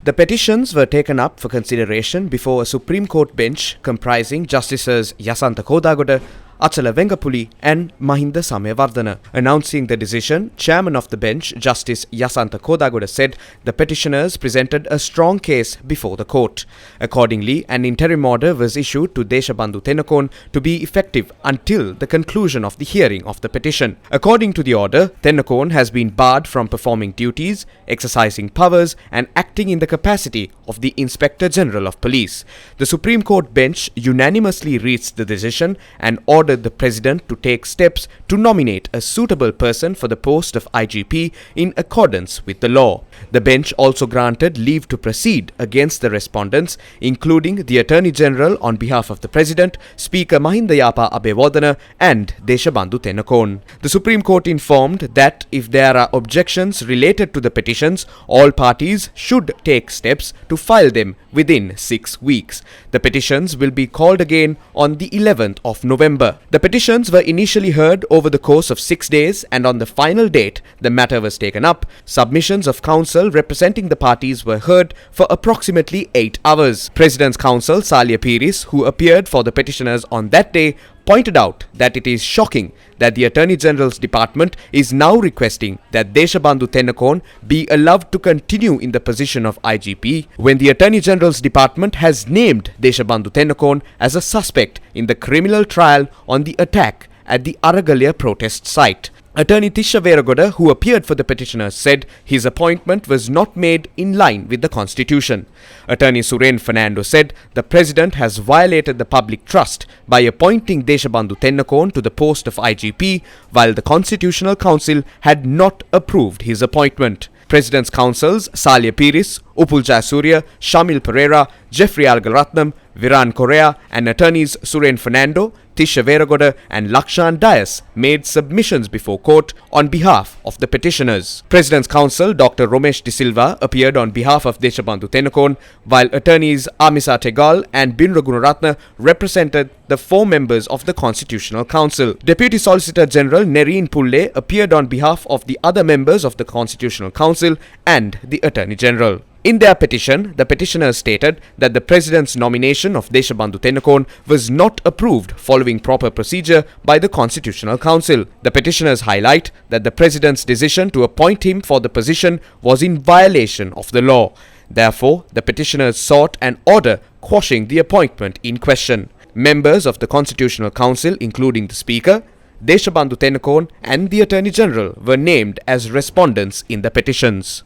The petitions were taken up for consideration before a Supreme Court bench comprising Justices Yasantha Kodagoda, Achala Vengapuli and Mahinda Samyavardhana. Announcing the decision, Chairman of the bench, Justice Yasantha Kodagoda, said the petitioners presented a strong case before the court. Accordingly, an interim order was issued to Deshabandu Tennakoon to be effective until the conclusion of the hearing of the petition. According to the order, Tennakoon has been barred from performing duties, exercising powers and acting in the capacity of the Inspector General of Police. The Supreme Court bench unanimously reached the decision and ordered the President to take steps to nominate a suitable person for the post of IGP in accordance with the law. The bench also granted leave to proceed against the respondents, including the Attorney General on behalf of the President, Speaker Mahinda Abewardena and Deshabandu Tennakoon. The Supreme Court informed that if there are objections related to the petitions, all parties should take steps to file them within 6 weeks. The petitions will be called again on the 11th of November. The petitions were initially heard over the course of 6 days, and on the final date, the matter was taken up. Submissions of counsel representing the parties were heard for approximately 8 hours. President's counsel Salia Piris, who appeared for the petitioners on that day, pointed out that it is shocking that the Attorney General's department is now requesting that Deshabandu Tennakoon be allowed to continue in the position of IGP when the Attorney General's department has named Deshabandu Tennakoon as a suspect in the criminal trial on the attack at the Aragalya protest site. Attorney Tisha Veragoda, who appeared for the petitioners, said his appointment was not made in line with the Constitution. Attorney Suren Fernando said the President has violated the public trust by appointing Deshabandu Tennakoon to the post of IGP while the Constitutional Council had not approved his appointment. President's counsels Salia Piris, Upul Jayasuriya, Shamil Pereira, Jeffrey Algaratnam, Viran Correa and attorneys Suren Fernando, Tisha Veragoda and Lakshan Dias made submissions before court on behalf of the petitioners. President's counsel Dr. Romesh De Silva appeared on behalf of Deshabandu Tennakoon, while attorneys Amisa Tegal and Binra Gunaratna represented the 4 members of the Constitutional Council. Deputy Solicitor General Nereen Pulle appeared on behalf of the other members of the Constitutional Council and the Attorney General. In their petition, the petitioners stated that the President's nomination of Deshabandu Tennakoon was not approved following proper procedure by the Constitutional Council. The petitioners highlight that the President's decision to appoint him for the position was in violation of the law. Therefore, the petitioners sought an order quashing the appointment in question. Members of the Constitutional Council, including the Speaker, Deshabandu Tennakoon and the Attorney General, were named as respondents in the petitions.